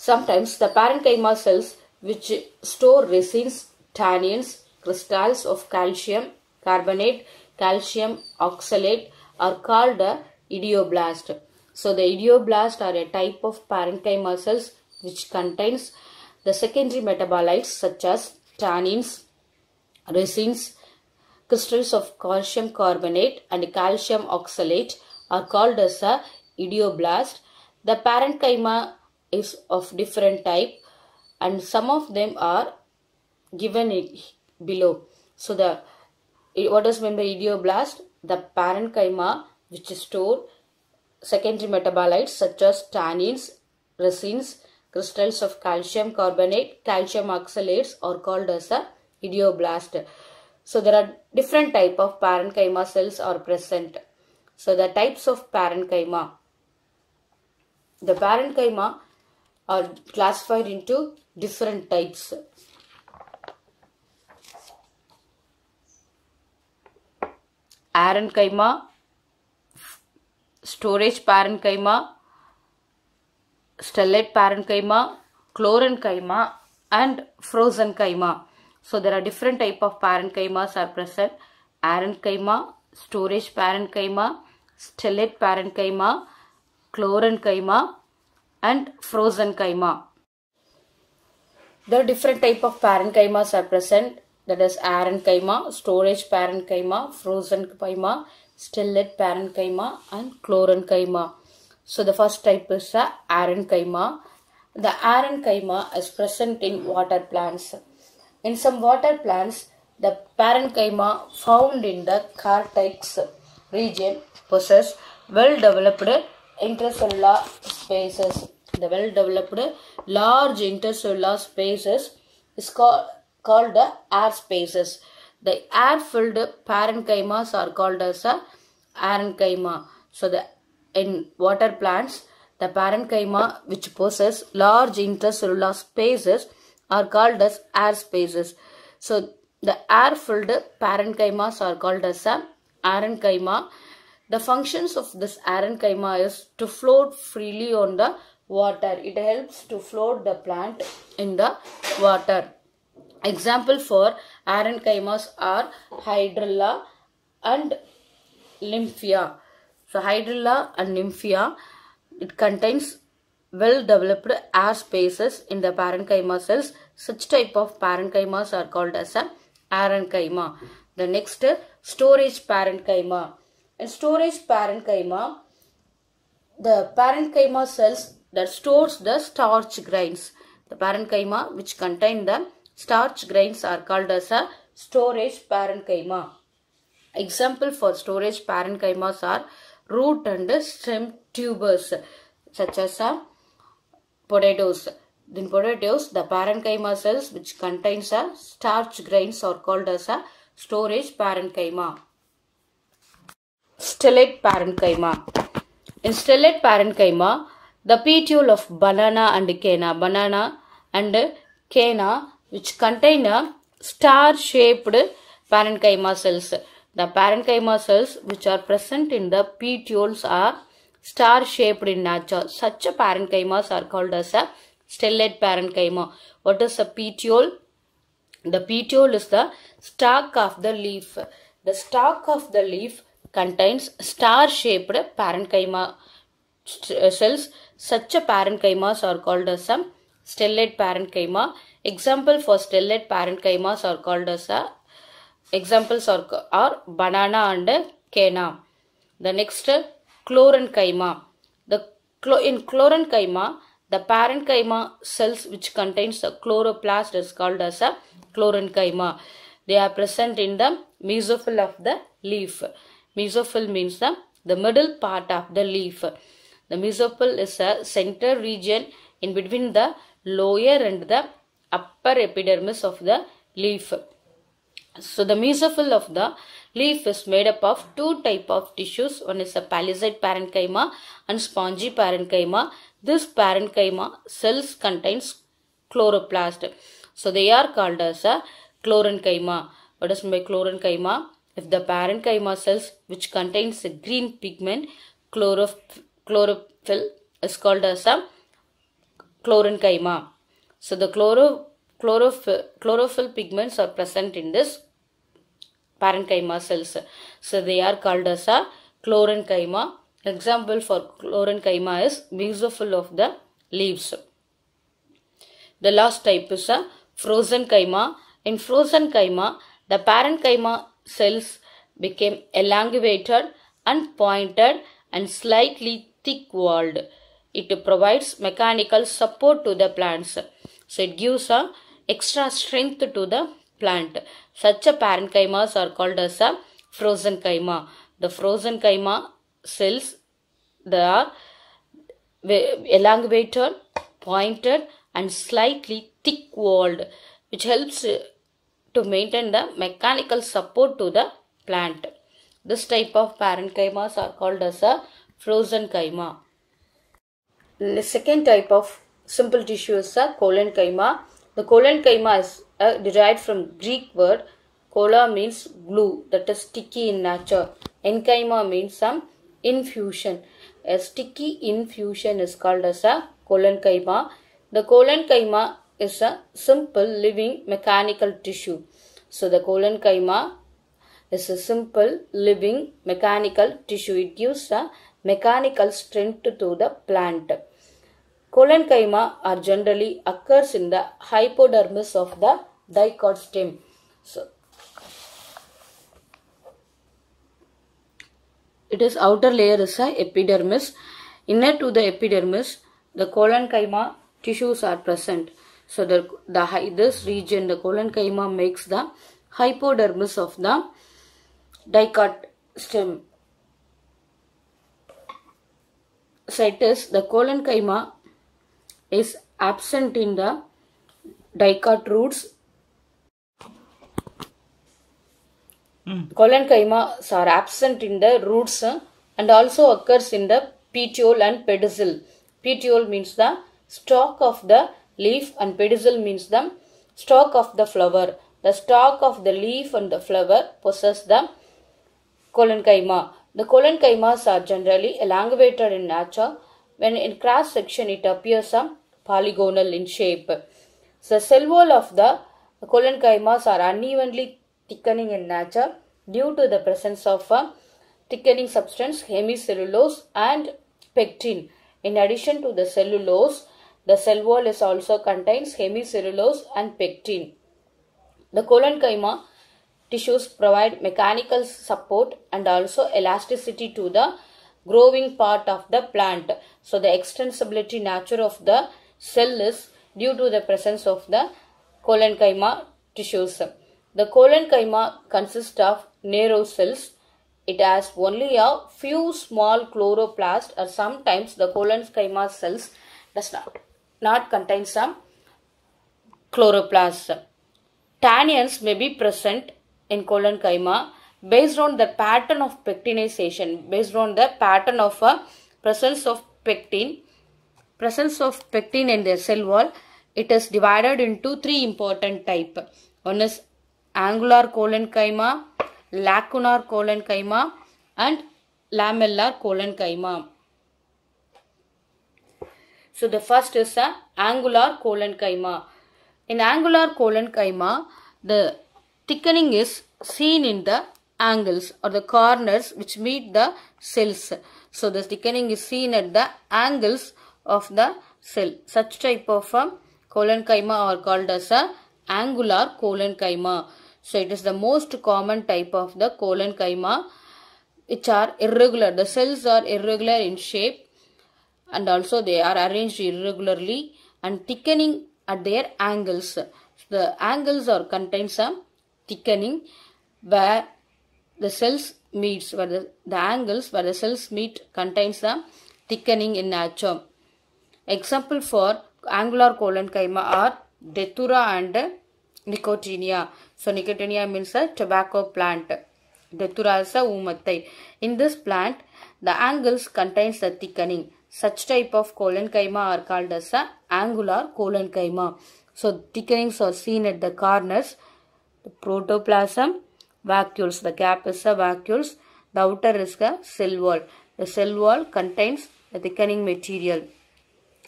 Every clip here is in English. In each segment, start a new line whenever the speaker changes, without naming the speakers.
Sometimes the parenchyma cells which store resins, tannins, crystals of calcium carbonate, calcium oxalate are called idioblast. So the idioblast are a type of parenchyma cells which contains the secondary metabolites such as tannins, resins, crystals of calcium carbonate and calcium oxalate are called as a idioblast. The parenchyma is of different type and some of them are given below. So what is meant by idioblast? The parenchyma which store secondary metabolites such as tannins, resins, crystals of calcium carbonate, calcium oxalates are called as a idioblast. So there are different type of parenchyma cells are present. So the types of parenchyma. The parenchyma are classified into different types. Arenchyma, storage parenchyma, stellate parenchyma, chlorenchyma and frozenchyma. So there are different type of parenchymas are present. Arenchyma, storage parenchyma, stellate parenchyma, chlorenchyma and frozenchyma. There are different type of parenchymas are present. That is arenchyma, storage parenchyma, frozenchyma, stellate parenchyma and chlorenchyma. So the first type is the arenchyma. The arenchyma is present in water plants. In some water plants, the parenchyma found in the cortex region possess well-developed intercellular spaces. The well-developed large intercellular spaces is called the air spaces. The air-filled parenchymas are called as a arenchyma. So in water plants, the parenchyma which possess large intercellular spaces are called as air spaces. So the air-filled parenchymas are called as a arenchyma. The functions of this arenchyma is to float freely on the water. It helps to float the plant in the water. Example for arenchymas are hydrilla and nymphia. So hydrilla and nymphia, it contains well-developed air spaces in the parenchyma cells. Such type of parenchymas are called as a arenchyma. The next, storage parenchyma. In storage parenchyma, the parenchyma cells that stores the starch grains. The parenchyma which contain the starch grains are called as a storage parenchyma. Example for storage parenchymas are root and stem tubers such as potatoes. In potatoes, the parenchyma cells which contains starch grains are called as a storage parenchyma. Stellate parenchyma. In stellate parenchyma, the petiole of banana and cana which contain a star-shaped parenchyma cells. The parenchyma cells which are present in the petioles are star-shaped in nature. Such parenchymas are called as a stellate parenchyma. What is a petiole? The petiole is the stalk of the leaf. The stalk of the leaf contains star-shaped parenchyma cells. Such parenchymas are called as a stellate parenchyma. Example for stellate parenchymas are called as examples are banana and cana. The next, chlorenchyma. In chlorenchyma, the parenchyma cells which contains the chloroplast is called as a chlorenchyma. They are present in the mesophyll of the leaf. Mesophyll means the middle part of the leaf. The mesophyll is a center region in between the lower and the upper epidermis of the leaf. So the mesophyll of the leaf is made up of two types of tissues. One is a palisade parenchyma and spongy parenchyma. This parenchyma cells contains chloroplast. So they are called as a chlorenchyma. What is by chlorenchyma? If the parenchyma cells which contains a green pigment chlorophyll is called as a chlorenchyma. So the chlorophyll pigments are present in this parenchyma cells. So they are called as a chlorenchyma. Example for chlorenchyma is mesophyll of the leaves. The last type is a frozen chyma. In frozen chyma, the parenchyma cells became elongated and pointed and slightly thick-walled. It provides mechanical support to the plants. So it gives a extra strength to the plant. Such a parenchymas are called as a frozen chyma. The frozen chyma cells, they are elongated, pointed and slightly thick-walled, which helps to maintain the mechanical support to the plant. This type of parenchymas are called as a frozen chyma. The second type of simple tissue is a collenchyma. The collenchyma is derived from Greek word colla means glue, that is sticky in nature. Enchyma means some infusion. A sticky infusion is called as a collenchyma. The collenchyma is a simple living mechanical tissue. So the collenchyma is a simple living mechanical tissue. It gives a mechanical strength to the plant. Collenchyma are generally occurs in the hypodermis of the dicot stem. So its outer layer is a epidermis. Inner to the epidermis, the collenchyma tissues are present. So this region, the collenchyma, makes the hypodermis of the dicot stem. So it is the collenchyma is absent in the dicot roots. Collenchymas are absent in the roots and also occurs in the petiole and pedicel. Petiole means the stalk of the leaf and pedicel means the stalk of the flower. The stalk of the leaf and the flower possess the collenchyma. The collenchymas are generally elongated in nature. When in cross section it appears polygonal in shape. So the cell wall of the collenchymas are unevenly thickening in nature due to the presence of a thickening substance hemicellulose and pectin. In addition to the cellulose, the cell wall is also contains hemicellulose and pectin. The collenchyma tissues provide mechanical support and also elasticity to the growing part of the plant. So the extensibility nature of the cell is due to the presence of the collenchyma tissues. The collenchyma consists of narrow cells. It has only a few small chloroplasts, or sometimes the collenchyma cells does not contain some chloroplasts. Tannins may be present in collenchyma based on the pattern of pectinization, based on the pattern of presence of pectin in the cell wall. It is divided into three important types. One is angular collenchyma, lacunar collenchyma and lamellar collenchyma. So the first is a angular collenchyma. In angular collenchyma, the thickening is seen in the angles or the corners which meet the cells. So the thickening is seen at the angles of the cell. Such type of collenchyma are called as a angular collenchyma. So it is the most common type of the collenchyma, which are irregular. The cells are irregular in shape and also they are arranged irregularly and thickening at their angles. The angles are contain some thickening where the cells meets, where the angles where the cells meet contains some thickening in nature. Example for angular collenchyma are Datura and Nicotiana. So Nicotiana means a tobacco plant. Datura is a umattai. In this plant, the angles contains the thickening. Such type of collenchyma are called as a angular collenchyma. So thickenings are seen at the corners. The protoplasm, vacuoles. The cap is a vacuoles. The outer is a cell wall. The cell wall contains the thickening material.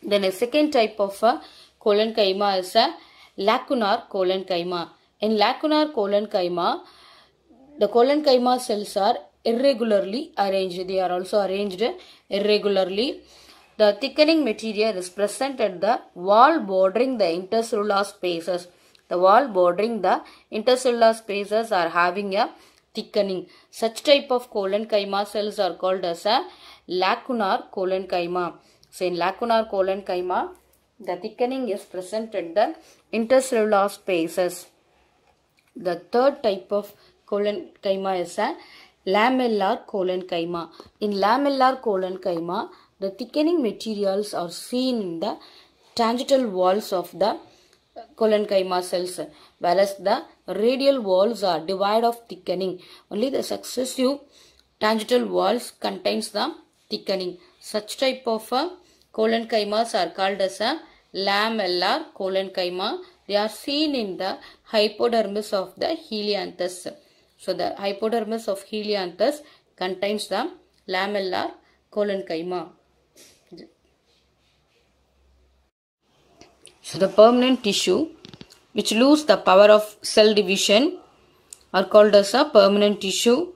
Then a second type of collenchyma is a lacunar collenchyma. In lacunar collenchyma, the collenchyma cells are irregularly arranged. They are also arranged irregularly. The thickening material is present at the wall bordering the intercellular spaces. The wall bordering the intercellular spaces are having a thickening. Such type of collenchyma cells are called as a lacunar collenchyma. So in lacunar collenchyma, the thickening is present at the intercellular spaces. The third type of collenchyma is a lamellar collenchyma. In lamellar collenchyma, the thickening materials are seen in the tangential walls of the collenchyma cells, whereas the radial walls are devoid of thickening. Only the successive tangential walls contains the thickening. Such type of collenchymas are called as a lamellar collenchyma. They are seen in the hypodermis of the helianthus. So the hypodermis of helianthus contains the lamellar collenchyma. So the permanent tissue which lose the power of cell division are called as a permanent tissue.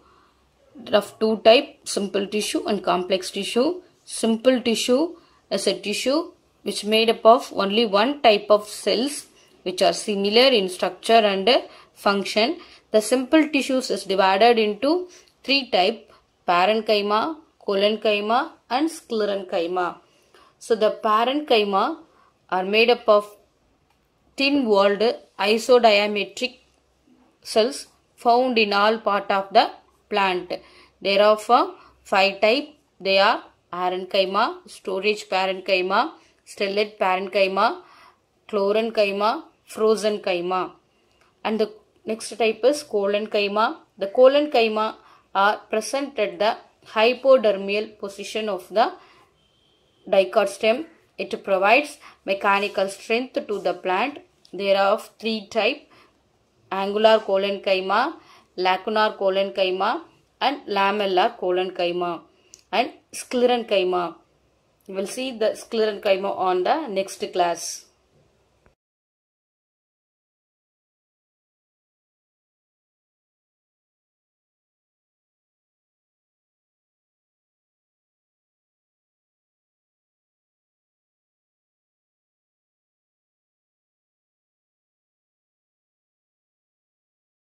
There are two types, simple tissue and complex tissue. Simple tissue is a tissue which made up of only one type of cells which are similar in structure and function. The simple tissues is divided into three types: parenchyma, collenchyma and sclerenchyma. So the parenchyma are made up of thin-walled isodiametric cells found in all part of the plant. There are 5 types. They are parenchyma, storage parenchyma, stellate parenchyma, chlorenchyma, frosenchyma. And the next type is collenchyma. The collenchyma are present at the hypodermal position of the dicot stem. It provides mechanical strength to the plant. There are 3 types: angular collenchyma, lacunar collenchyma and lamellar collenchyma and sclerenchyma. We will see the sclerenchyma on the next class.